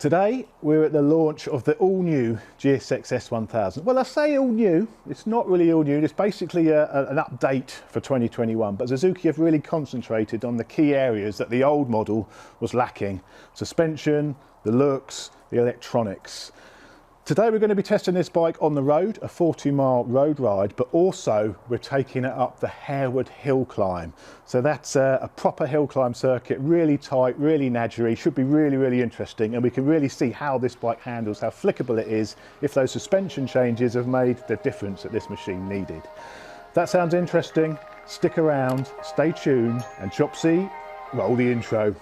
Today we're at the launch of the all-new GSX S1000. Well, I say all new, it's not really all new, it's basically an update for 2021, but Suzuki have really concentrated on the key areas that the old model was lacking. Suspension, the looks, the electronics. Today we're going to be testing this bike on the road, a 40-mile road ride, but also we're taking it up the Harewood hill climb. So that's a proper hill climb circuit, really tight, really nadgery, should be really interesting, and we can really see how this bike handles, how flickable it is, if those suspension changes have made the difference that this machine needed. If that sounds interesting, stick around, stay tuned, and Chopsy, roll the intro.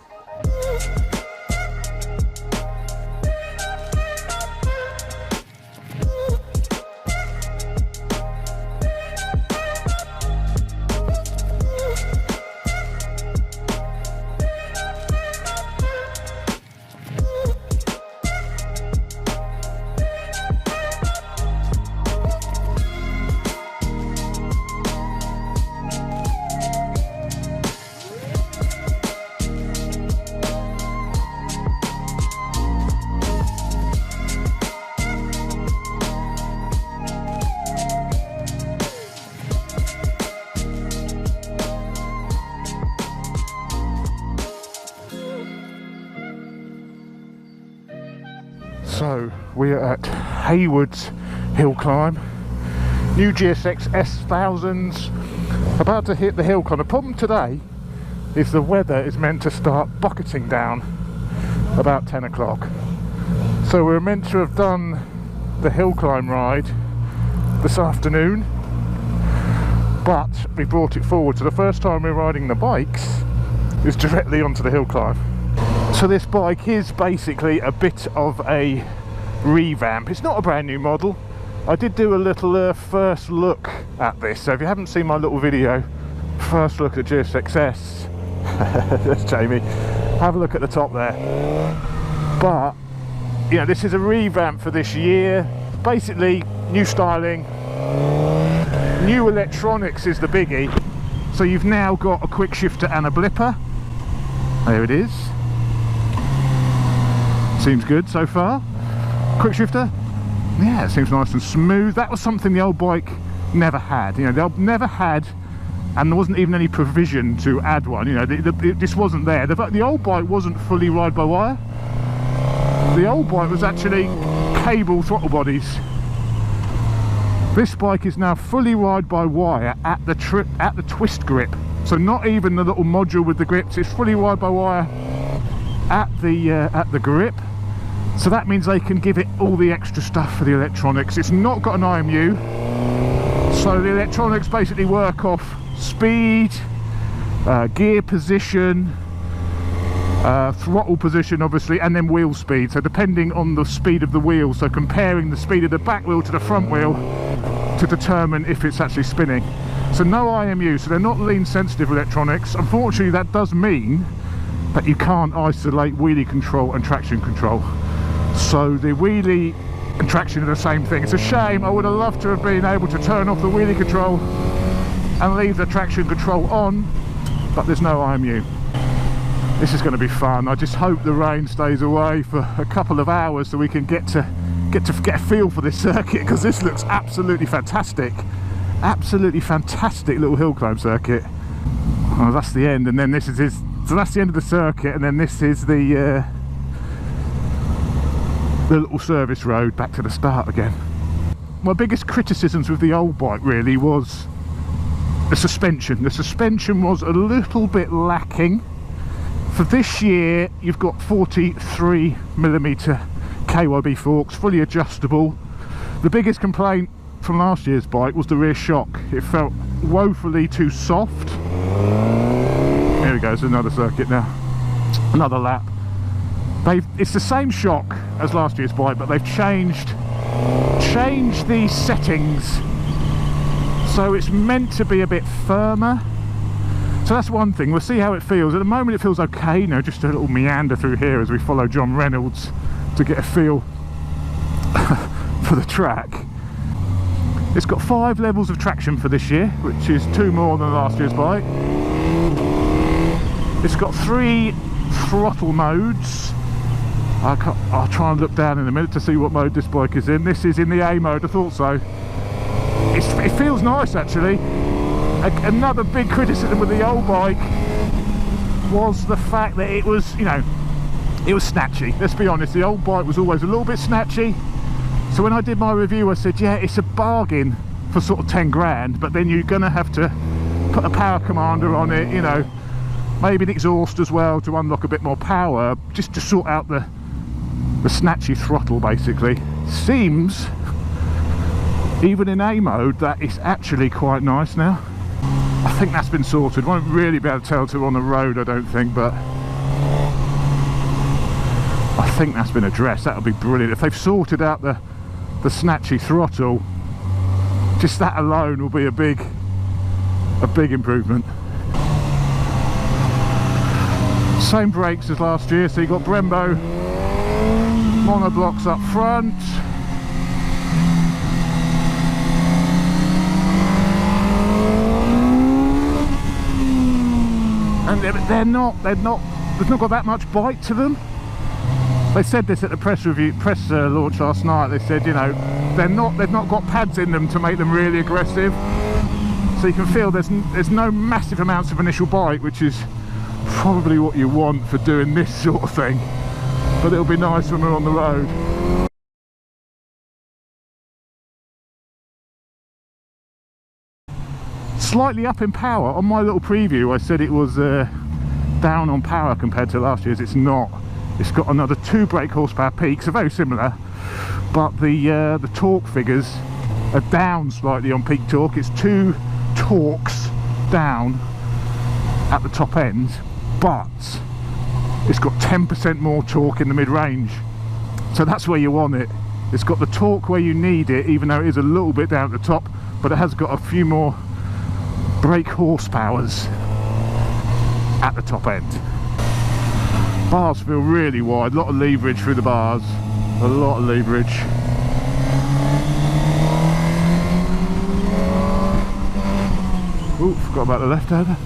So we're at Harewood's hill climb, new GSX S1000s, about to hit the hill climb. The problem today is the weather is meant to start bucketing down about 10 o'clock. So we're meant to have done the hill climb ride this afternoon, but we brought it forward. So the first time we're riding the bikes is directly onto the hill climb. So this bike is basically a bit of a revamp. It's not a brand new model. I did do a little first look at this, so if you haven't seen my little video, first look at GSX-S, that's Jamie, have a look at the top there. But, you know, this is a revamp for this year. Basically, new styling, new electronics is the biggie. So you've now got a quick shifter and a blipper. There it is. Seems good so far. Quick shifter, yeah, it seems nice and smooth. That was something the old bike never had. You know, they never had, and there wasn't even any provision to add one. You know, this wasn't there. The old bike wasn't fully ride-by-wire. The old bike was actually cable throttle bodies. This bike is now fully ride-by-wire at the twist grip. So not even the little module with the grips. It's fully ride-by-wire at the grip. So that means they can give it all the extra stuff for the electronics. It's not got an IMU, so the electronics basically work off speed, gear position, throttle position obviously, and then wheel speed. So depending on the speed of the wheel, so comparing the speed of the back wheel to the front wheel to determine if it's actually spinning. So no IMU, so they're not lean sensitive electronics. Unfortunately, that does mean that you can't isolate wheelie control and traction control. So the wheelie and traction are the same thing. It's a shame. I would have loved to have been able to turn off the wheelie control and leave the traction control on, but there's no IMU. This is going to be fun. I just hope the rain stays away for a couple of hours so we can get a feel for this circuit, because this looks absolutely fantastic. Absolutely fantastic little hill climb circuit. Oh, that's the end, and then this is so that's the end of the circuit, and then this is the little service road back to the start again. My biggest criticisms with the old bike really was the suspension. The suspension was a little bit lacking. For this year, you've got 43mm KYB forks, fully adjustable. The biggest complaint from last year's bike was the rear shock. It felt woefully too soft. Here we go, it's another circuit now, another lap. It's the same shock as last year's bike, but they've changed the settings, so it's meant to be a bit firmer. So that's one thing. We'll see how it feels. At the moment it feels okay, you know, just a little meander through here as we follow John Reynolds to get a feel for the track. It's got 5 levels of traction for this year, which is 2 more than last year's bike. It's got 3 throttle modes, I'll try and look down in a minute to see what mode this bike is in. This is in the A mode, I thought so. It feels nice actually. Another big criticism with the old bike was the fact that it was, you know, it was snatchy. Let's be honest, the old bike was always a little bit snatchy. So when I did my review I said, yeah, it's a bargain for sort of 10 grand, but then you're gonna have to put a power commander on it, you know, maybe an exhaust as well to unlock a bit more power, just to sort out the snatchy throttle basically. Seems, even in A mode, that it's actually quite nice now. I think that's been sorted. Won't really be able to tell till on the road, I don't think, but I think that's been addressed. That'll be brilliant. If they've sorted out the snatchy throttle, just that alone will be a big improvement. Same brakes as last year, so you've got Brembo monoblocks up front. And they've not got that much bite to them. They said this at the press launch last night. They said, you know, they've not got pads in them to make them really aggressive. So you can feel there's no massive amounts of initial bite, which is probably what you want for doing this sort of thing. But it'll be nice when we're on the road. Slightly up in power. On my little preview I said it was down on power compared to last year's. It's not. It's got another 2 brake horsepower peaks, so very similar, but the torque figures are down slightly on peak torque. It's 2 torques down at the top end, but it's got 10% more torque in the mid-range, so that's where you want it. It's got the torque where you need it, even though it is a little bit down at the top, but it has got a few more brake horsepowers at the top end. Bars feel really wide, a lot of leverage through the bars, a lot of leverage. Ooh, forgot about the left-hander.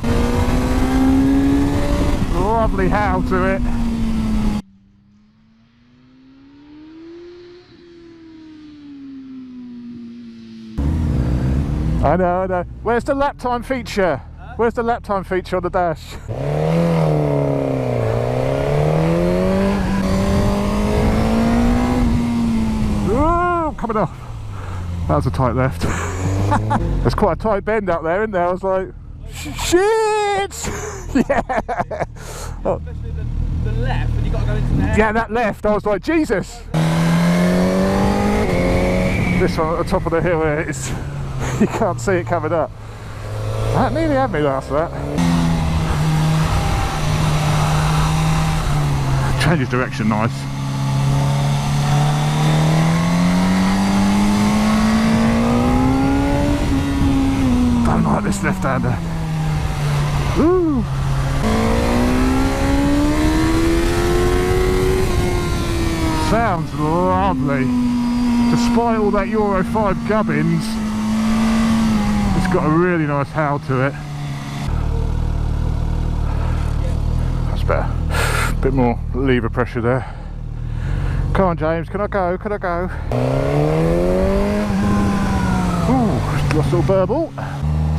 Lovely howl to it. I know. Where's the lap time feature? Huh? Where's the lap time feature on the dash? Ooh, coming off. That was a tight left. There's quite a tight bend out there, isn't there? I was like, shit! Yeah! Oh. Especially the left, when you got to go into there. Yeah, that left, I was like, Jesus! This one at the top of the hill here, it's, you can't see it coming up. That nearly had me last that. Changes direction nice. Don't like this left-hander. Ooh. Sounds lovely. Despite all that Euro 5 gubbins, it's got a really nice howl to it. That's better. A bit more lever pressure there. Come on, James, can I go? Can I go? Ooh, lost a little burble.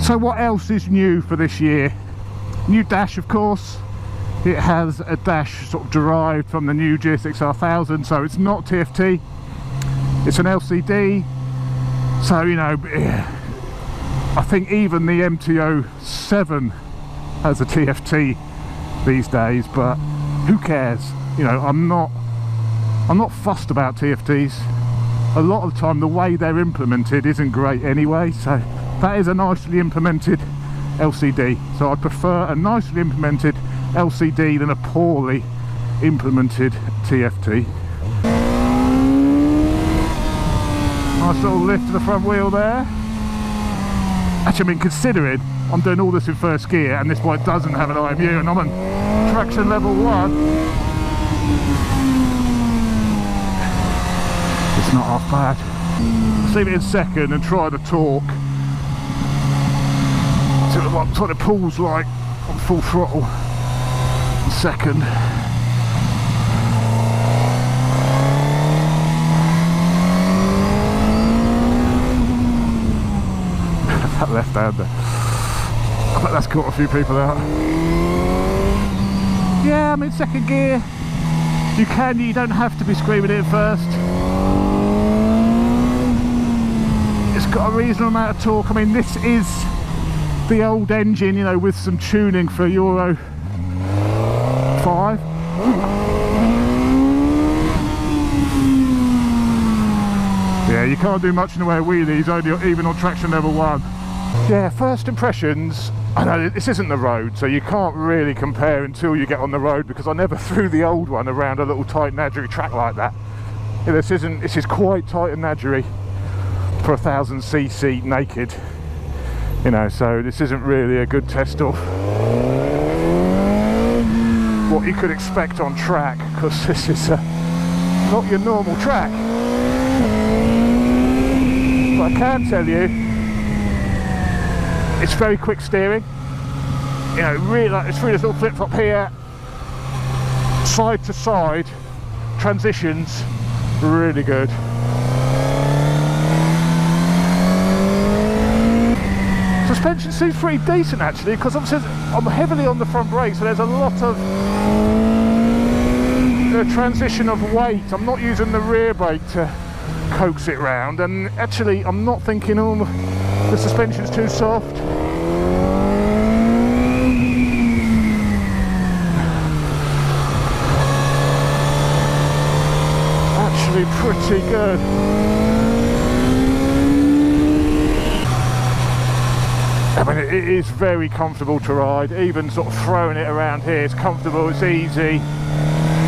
So what else is new for this year? New dash, of course. It has a dash sort of derived from the new GSX R1000, so it's not TFT, it's an LCD. So, you know, I think even the MT-07 has a TFT these days, but who cares? You know, I'm not fussed about TFTs. A lot of the time the way they're implemented isn't great anyway, so that is a nicely implemented LCD. So I prefer a nicely implemented LCD than a poorly implemented TFT. Nice little lift to the front wheel there. Actually, I mean, considering I'm doing all this in first gear and this bike doesn't have an IMU and I'm on traction level 1, it's not half bad. Let's leave it in second and try the torque. See what it pulls like on full throttle. Second. stand there. I bet that's caught a few people out. Yeah, I'm in second gear. You don't have to be screaming it first. It's got a reasonable amount of torque. I mean, this is the old engine, you know, with some tuning for Euro 5. Yeah, you can't do much in the way of wheelies, only even on traction level 1. Yeah, first impressions, I know this isn't the road, so you can't really compare until you get on the road, because I never threw the old one around a little tight Nadgery track like that. Yeah, this is quite tight and Nadgery for 1000cc naked, you know, so this isn't really a good test of what you could expect on track, because this is not your normal track. But I can tell you, it's very quick steering. You know, really, like, it's through this little flip flop here, side to side transitions, really good. Suspension seems pretty decent actually, because obviously I'm heavily on the front brake, so there's a lot of transition of weight. I'm not using the rear brake to coax it round, and actually I'm not thinking, oh, the suspension's too soft. Actually pretty good. I mean, it is very comfortable to ride. Even sort of throwing it around here, it's comfortable, it's easy,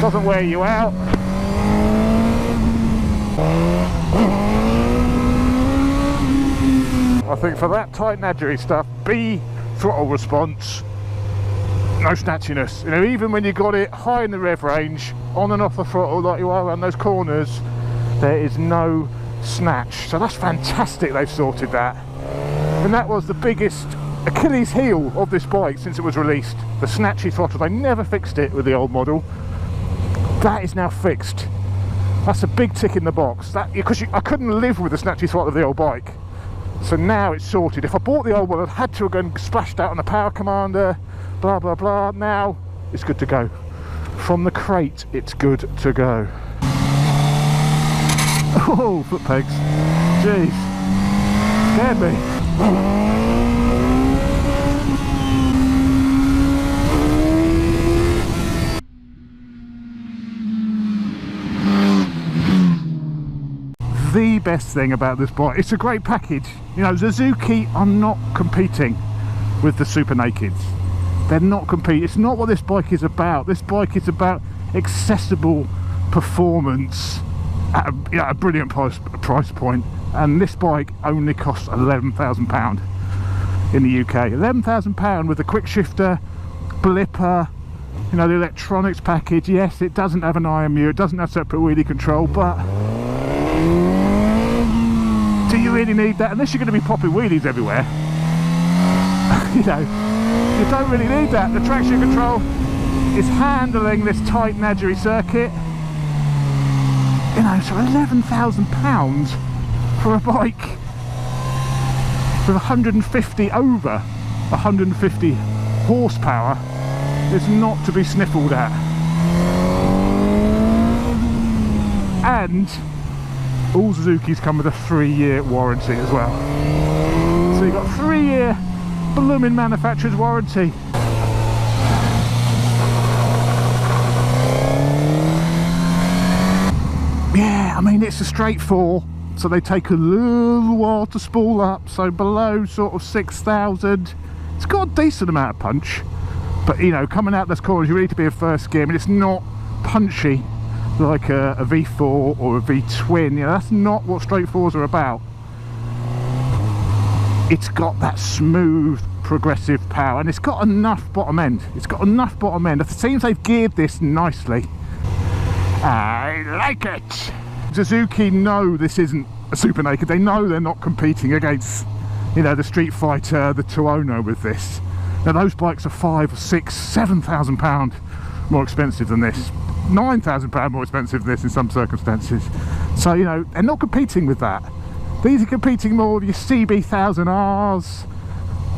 doesn't wear you out. I think for that tight Nadgery stuff, B throttle response, no snatchiness. You know, even when you got it high in the rev range, on and off the throttle like you are around those corners, there is no snatch. So that's fantastic they've sorted that. And that was the biggest Achilles heel of this bike since it was released. The snatchy throttle, they never fixed it with the old model. That is now fixed. That's a big tick in the box. That, because I couldn't live with the snatchy throttle of the old bike. So now it's sorted. If I bought the old one, I'd had to have gone splashed out on the power commander, blah blah blah. Now it's good to go. From the crate, it's good to go. Oh, foot pegs. Jeez. Scared me. The best thing about this bike, it's a great package. You know, Suzuki are not competing with the Super Nakeds. They're not competing. It's not what this bike is about. This bike is about accessible performance at a brilliant price point. And this bike only costs £11,000 in the UK. £11,000 with a quick shifter, blipper, you know, the electronics package. Yes, it doesn't have an IMU, it doesn't have separate wheelie control, but do you really need that? Unless you're going to be popping wheelies everywhere. You know, you don't really need that. The traction control is handling this tight Nadgery circuit. You know, so £11,000 for a bike with 150 over 150 horsepower is not to be sniffled at. And all Suzukis come with a 3-year warranty as well. So you've got a 3-year blooming manufacturer's warranty. Yeah, I mean, it's a straight 4, so they take a little while to spool up, so below sort of 6,000. It's got a decent amount of punch, but you know, coming out those corners, you need to be in first gear. I mean, it's not punchy like a V4 or a V-twin. You know, that's not what straight 4s are about. It's got that smooth progressive power, and it's got enough bottom end. It's got enough bottom end. It seems they've geared this nicely. I like it. Suzuki know this isn't a Super Naked. They know they're not competing against, you know, the Street Fighter, the Tuono with this. Now those bikes are £5,000, £6,000, £7,000 more expensive than this. £9,000 more expensive than this in some circumstances. So, you know, they're not competing with that. These are competing more with your CB1000Rs,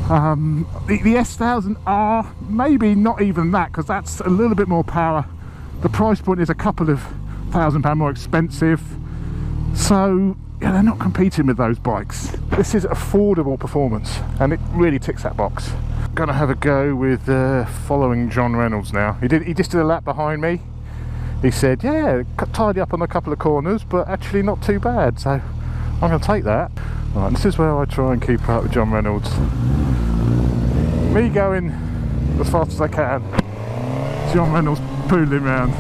The S1000R, maybe not even that, because that's a little bit more power. The price point is a couple of £1,000 more expensive, so yeah, they're not competing with those bikes. This is affordable performance, and it really ticks that box. Gonna have a go with following John Reynolds now. He just did a lap behind me. He said, yeah, tidy up on a couple of corners, but actually not too bad, so I'm gonna take that. Right, this is where I try and keep up with John Reynolds. Me going as fast as I can, John Reynolds pooling round.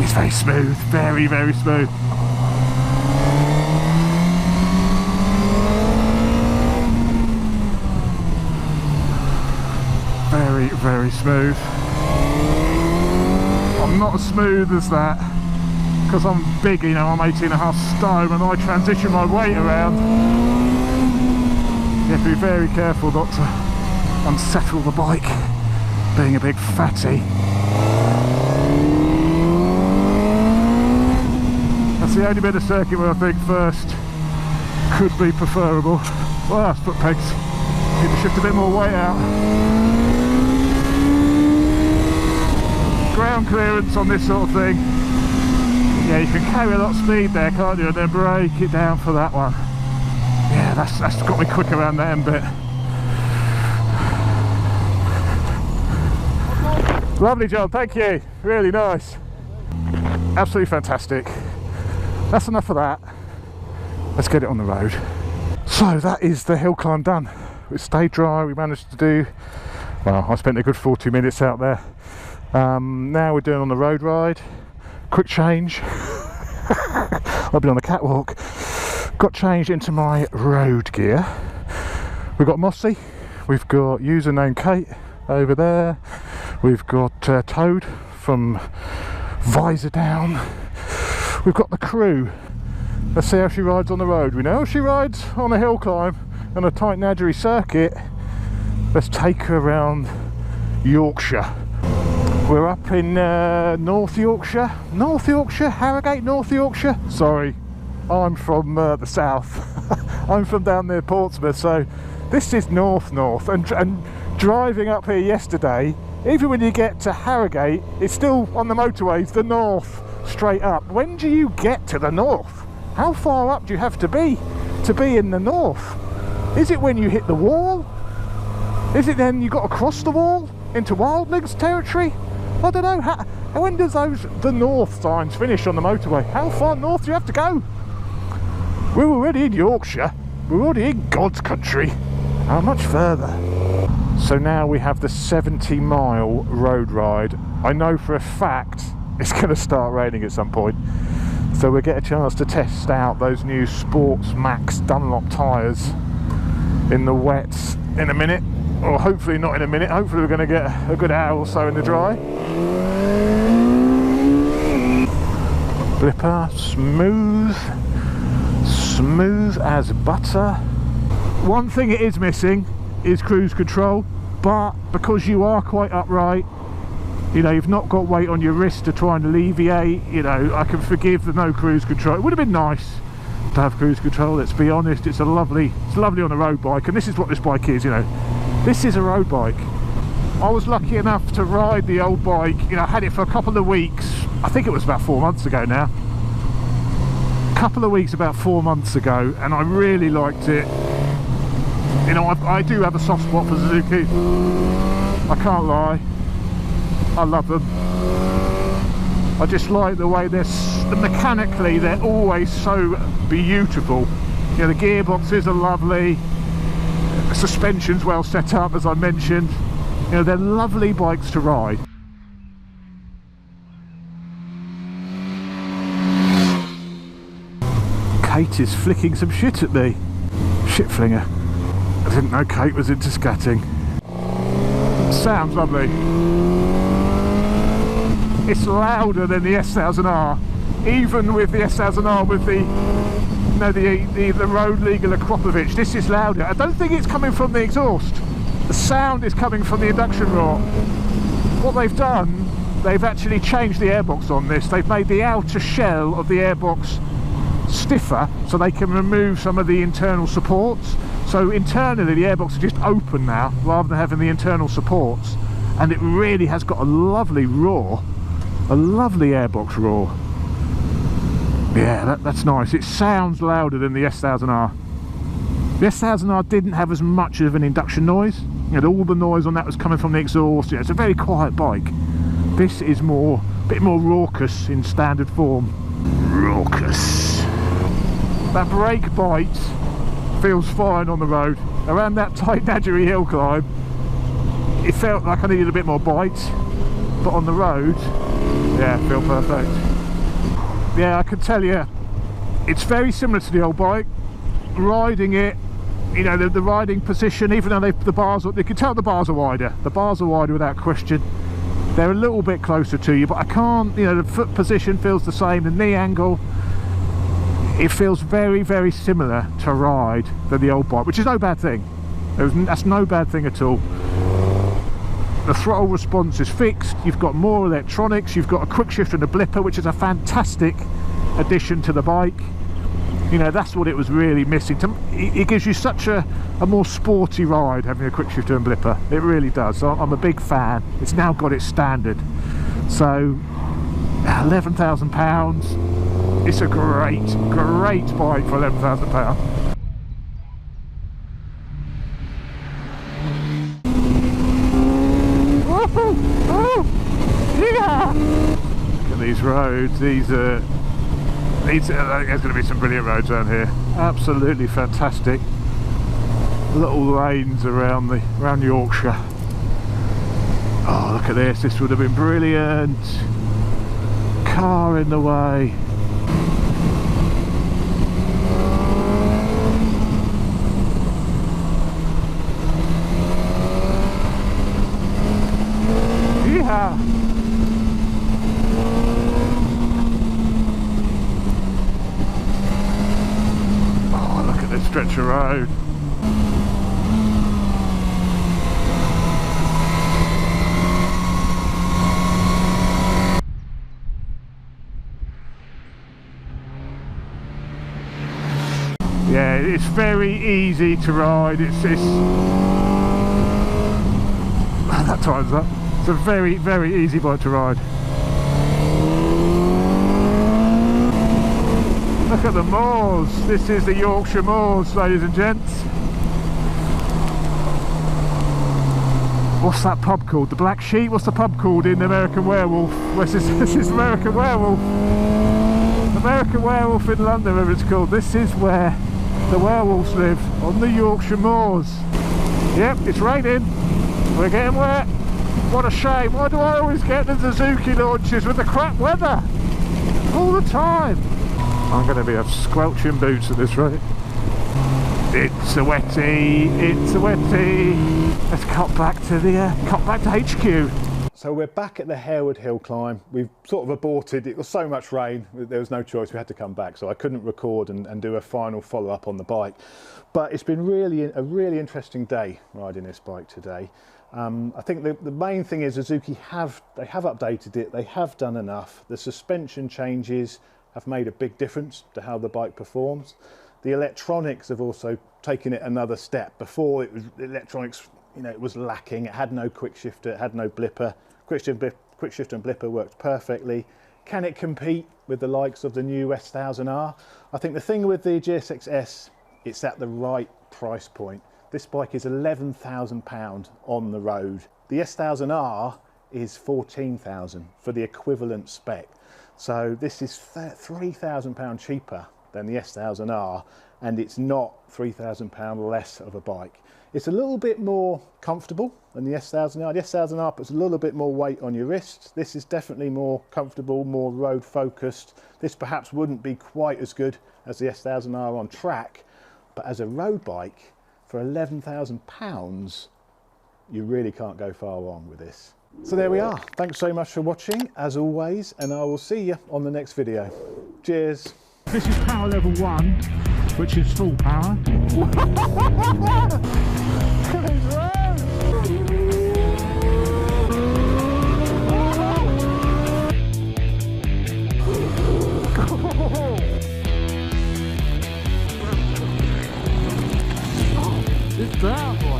It's very smooth, very, very smooth. Very, very smooth. I'm not as smooth as that because I'm big, you know, I'm 18.5 stone and I transition my weight around. You have to be very careful not to unsettle the bike, being a big fatty. That's the only bit of circuit where I think first could be preferable. Well, that's foot pegs. Need to shift a bit more weight out. Ground clearance on this sort of thing. Yeah, you can carry a lot of speed there, can't you? And then break it down for that one. Yeah, that's got me quick around that end bit. Lovely job, thank you. Really nice. Absolutely fantastic. That's enough of that. Let's get it on the road. So that is the hill climb done. It stayed dry. We managed to do, well, I spent a good 40 minutes out there. Now we're doing on the road ride. Quick change. I've been on the catwalk. Got changed into my road gear. We've got Mossy. We've got username Kate over there. We've got Toad from Visor Down. We've got the crew. Let's see how she rides on the road. We know she rides on a hill climb and a tight Nadgery circuit. Let's take her around Yorkshire. We're up in North Yorkshire, Harrogate, North Yorkshire. Sorry, I'm from the south. I'm from down near Portsmouth, so this is north. And driving up here yesterday, even when you get to Harrogate, it's still on the motorways, the north, straight up. When do you get to the north? How far up do you have to be in the north? Is it when you hit the wall? Is it then you got to cross the wall into Wildlings territory? I don't know. When does the north signs finish on the motorway? How far north do you have to go? We're already in Yorkshire. We're already in God's country. How much further? So now we have the 70-mile road ride. I know for a fact it's going to start raining at some point. So we'll get a chance to test out those new Sports Max Dunlop tyres in the wets in a minute. Or hopefully not in a minute. Hopefully we're going to get a good hour or so in the dry. Blipper, smooth as butter. One thing it is missing is cruise control, but because you are quite upright, you know, you've not got weight on your wrist to try and alleviate, you know, I can forgive the no cruise control. It would have been nice to have cruise control, let's be honest. It's lovely on a road bike, and this is what this bike is, you know. This is a road bike. I was lucky enough to ride the old bike, you know, I had it for a couple of weeks. I think it was about 4 months ago now. A couple of weeks about 4 months ago, and I really liked it. You know, I do have a soft spot for Suzuki. I can't lie. I love them. I just like the way mechanically they're always so beautiful. You know, the gearboxes are lovely. Suspension's well set up, as I mentioned. You know, they're lovely bikes to ride. Kate is flicking some shit at me. Shit flinger. I didn't know Kate was into scatting. Sounds lovely. It's louder than the S1000R. Even with the S1000R with the road legal Akropovich, this is louder. I don't think it's coming from the exhaust. The sound is coming from the induction rod. What they've done, they've actually changed the airbox on this. They've made the outer shell of the airbox stiffer so they can remove some of the internal supports. So internally the airbox is just open now rather than having the internal supports, and it really has got a lovely roar, a lovely airbox roar. Yeah, that's nice. It sounds louder than the S1000R. The S1000R didn't have as much of an induction noise. You know, all the noise on that was coming from the exhaust. You know, it's a very quiet bike. This is a bit more raucous in standard form. Raucous. That brake bite feels fine on the road. Around that tight Nadgery hill climb, it felt like I needed a bit more bite, but on the road, yeah, it felt perfect. Yeah, I can tell you, it's very similar to the old bike. Riding it, you know, the riding position, even though the bars, you can tell the bars are wider. The bars are wider without question. They're a little bit closer to you, but I can't, you know, the foot position feels the same, the knee angle, it feels very, very similar to ride than the old bike, which is no bad thing. That's no bad thing at all. The throttle response is fixed, you've got more electronics, you've got a quick shifter and a blipper, which is a fantastic addition to the bike. You know, that's what it was really missing. It gives you such a more sporty ride, having a quick shifter and blipper. It really does. So I'm a big fan. It's now got its standard. So £11,000. It's a great bike for £11,000. Yeah! Look at these roads. There's going to be some brilliant roads around here. Absolutely fantastic. Little lanes around Yorkshire. Oh, look at this. This would have been brilliant. Car in the way. Yeah. Stretch of road. Yeah, it's very easy to ride. It's that time's up. It's a very, very easy bike to ride. Look at the moors. This is the Yorkshire moors, ladies and gents. What's that pub called? The Black Sheep? What's the pub called in American Werewolf? This is American Werewolf. American Werewolf in London, whatever it's called. This is where the werewolves live, on the Yorkshire moors. Yep, it's raining. We're getting wet. What a shame. Why do I always get the Suzuki launches with the crap weather? All the time. I'm going to be squelching boots at this rate. It's a wetty, it's a wetty. Let's cut back to HQ. So we're back at the Harewood Hill climb. We've sort of aborted. It was so much rain, there was no choice. We had to come back, so I couldn't record and do a final follow-up on the bike. But it's been a really interesting day riding this bike today. I think the main thing is Suzuki have updated it. They have done enough. The suspension changes have made a big difference to how the bike performs. The electronics have also taken it another step. Before, it was electronics, you know, it was lacking. It had no quick shifter, it had no blipper. Quick shifter and blipper worked perfectly. Can it compete with the likes of the new S1000R? I think the thing with the GSX-S, it's at the right price point. This bike is £11,000 on the road. The S1000R is £14,000 for the equivalent spec. So this is £3,000 cheaper than the S1000R, and it's not £3,000 less of a bike. It's a little bit more comfortable than the S1000R. The S1000R puts a little bit more weight on your wrists. This is definitely more comfortable, more road focused. This perhaps wouldn't be quite as good as the S1000R on track, but as a road bike for £11,000, you really can't go far wrong with this. So there we are. Thanks so much for watching, as always, and I will see you on the next video. Cheers. This is power level 1, which is full power.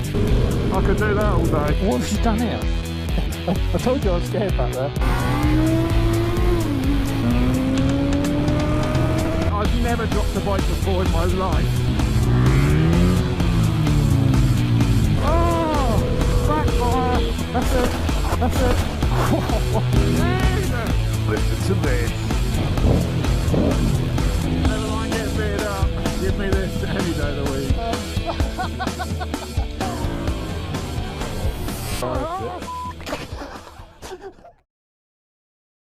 I could do that all day. What have you done here? I told you I was scared back there. I've never dropped a bike before in my life. Oh! Backfire! That's it! That's it! Listen to this.